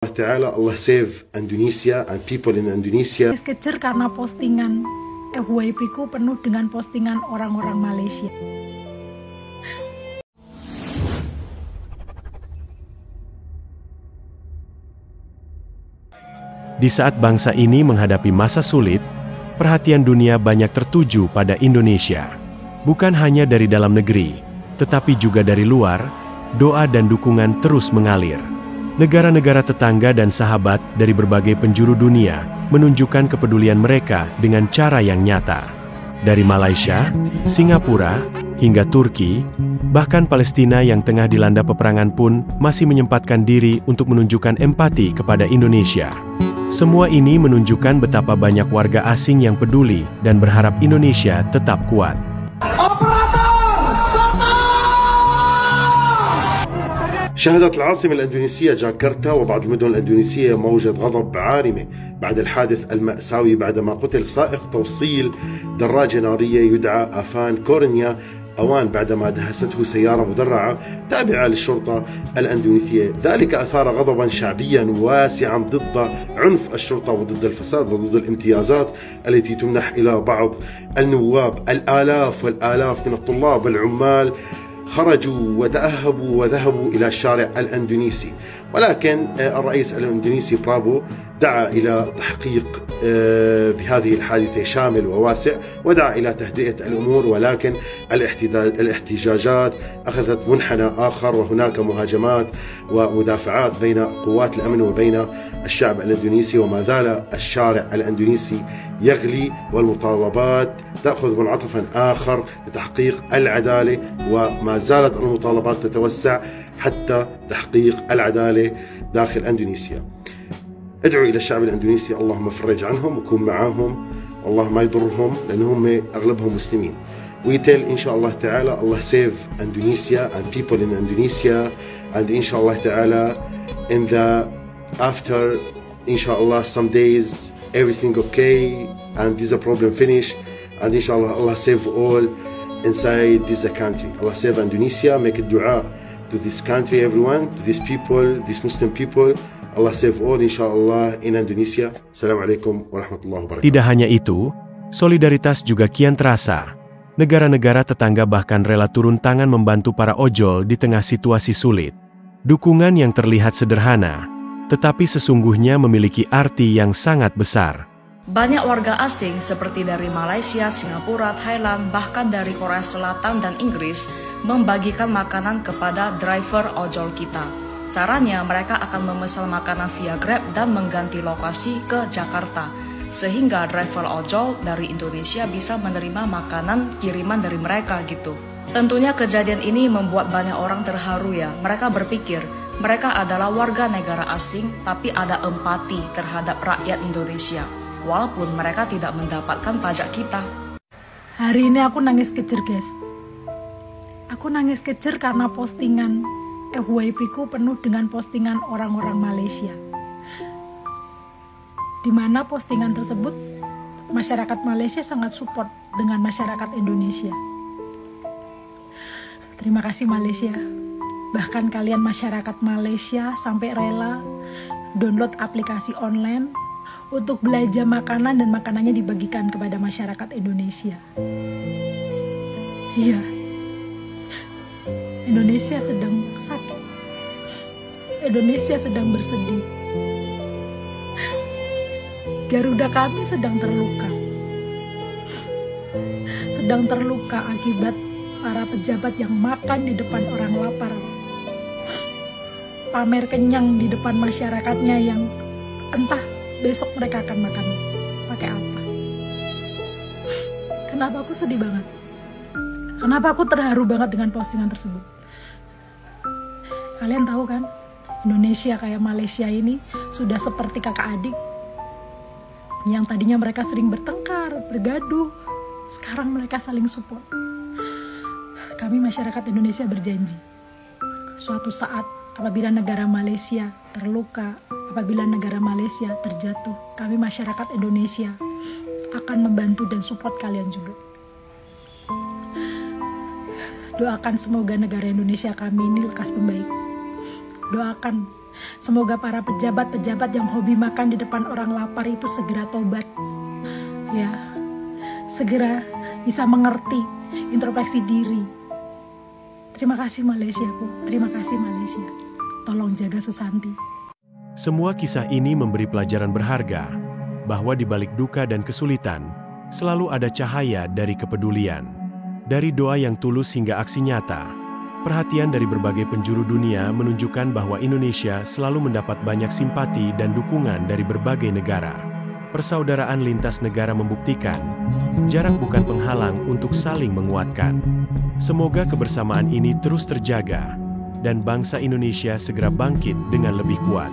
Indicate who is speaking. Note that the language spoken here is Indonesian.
Speaker 1: Ta'ala, Allah save Indonesia and people in Indonesia.
Speaker 2: Kejar karena postingan FYP ku penuh dengan postingan orang-orang Malaysia.
Speaker 3: Di saat bangsa ini menghadapi masa sulit, perhatian dunia banyak tertuju pada Indonesia. Bukan hanya dari dalam negeri, tetapi juga dari luar, doa dan dukungan terus mengalir. Negara-negara tetangga dan sahabat dari berbagai penjuru dunia menunjukkan kepedulian mereka dengan cara yang nyata. Dari Malaysia, Singapura, hingga Turki, bahkan Palestina yang tengah dilanda peperangan pun masih menyempatkan diri untuk menunjukkan empati kepada Indonesia. Semua ini menunjukkan betapa banyak warga asing yang peduli dan berharap Indonesia tetap kuat.
Speaker 1: شهدت العاصمة الأندونيسية جاكرتا وبعض المدن الأندونيسية موجة غضب عارمة بعد الحادث المأساوي بعدما قتل سائق توصيل دراجة نارية يدعى آفان كورنيا أوان بعدما دهسته سيارة مدرعة تابعة للشرطة الأندونيسية. ذلك أثار غضبا شعبيا واسعا ضد عنف الشرطة وضد الفساد وضد الامتيازات التي تمنح إلى بعض النواب. الآلاف والآلاف من الطلاب والعمال خرجوا وتأهبوا وذهبوا إلى الشارع الأندونيسي، ولكن الرئيس الأندونيسي برافو دعا إلى تحقيق بهذه الحادثة شامل وواسع ودعا إلى تهدئة الأمور، ولكن الاحتجاجات أخذت منحنى آخر وهناك مهاجمات ومدافعات بين قوات الأمن وبين الشعب الأندونيسي، وما زال الشارع الأندونيسي يغلي والمطالبات تأخذ منعطفا آخر لتحقيق العدالة، وما زالت المطالبات تتوسع حتى تحقيق العدالة داخل أندونيسيا. ادعوا إلى الشعب الأندونيسي اللهم فرج عنهم وكون معاهم، والله ما يضرهم لأنهم أغلبهم مسلمين. We tell إن شاء الله تعالى Allah save Indonesia and people in Indonesia, and إن شاء الله تعالى in the after إن شاء الله some days everything okay and this problem finish, and إن شاء الله Allah save all inside this country. Allah save Indonesia, make a dua to this country, everyone, to these people, these Muslim people. Allah save all insyaAllah in Indonesia. Assalamualaikum warahmatullahi wabarakatuh.
Speaker 3: Tidak hanya itu, solidaritas juga kian terasa. Negara-negara tetangga bahkan rela turun tangan membantu para ojol di tengah situasi sulit. Dukungan yang terlihat sederhana, tetapi sesungguhnya memiliki arti yang sangat besar.
Speaker 4: Banyak warga asing seperti dari Malaysia, Singapura, Thailand, bahkan dari Korea Selatan dan Inggris membagikan makanan kepada driver ojol kita. Caranya mereka akan memesan makanan via Grab dan mengganti lokasi ke Jakarta, sehingga driver ojol dari Indonesia bisa menerima makanan kiriman dari mereka gitu. Tentunya kejadian ini membuat banyak orang terharu ya. Mereka berpikir mereka adalah warga negara asing tapi ada empati terhadap rakyat Indonesia, walaupun mereka tidak mendapatkan pajak kita.
Speaker 2: Hari ini aku nangis kejer guys. Aku nangis kejer karena postingan FYP ku penuh dengan postingan orang-orang Malaysia, di mana postingan tersebut masyarakat Malaysia sangat support dengan masyarakat Indonesia. Terima kasih Malaysia. Bahkan kalian masyarakat Malaysia sampai rela download aplikasi online untuk belanja makanan dan makanannya dibagikan kepada masyarakat Indonesia. Iya, Indonesia sedang sakit. Indonesia sedang bersedih. Garuda kami sedang terluka. Sedang terluka akibat para pejabat yang makan di depan orang lapar. Pamer kenyang di depan masyarakatnya yang entah besok mereka akan makan pakai apa. Kenapa aku sedih banget? Kenapa aku terharu banget dengan postingan tersebut? Kalian tahu kan, Indonesia kayak Malaysia ini sudah seperti kakak adik. Yang tadinya mereka sering bertengkar, bergaduh, sekarang mereka saling support. Kami masyarakat Indonesia berjanji, suatu saat apabila negara Malaysia terluka, apabila negara Malaysia terjatuh, kami masyarakat Indonesia akan membantu dan support kalian juga. Doakan semoga negara Indonesia kami ini lekas membaik. Doakan Semoga para pejabat-pejabat yang hobi makan di depan orang lapar itu segera tobat. Ya, segera bisa mengerti, introspeksi diri. Terima kasih Malaysiaku, terima kasih Malaysia. Tolong jaga Susanti.
Speaker 3: Semua kisah ini memberi pelajaran berharga, bahwa di balik duka dan kesulitan, selalu ada cahaya dari kepedulian. Dari doa yang tulus hingga aksi nyata, perhatian dari berbagai penjuru dunia menunjukkan bahwa Indonesia selalu mendapat banyak simpati dan dukungan dari berbagai negara. Persaudaraan lintas negara membuktikan, jarak bukan penghalang untuk saling menguatkan. Semoga kebersamaan ini terus terjaga, dan bangsa Indonesia segera bangkit dengan lebih kuat.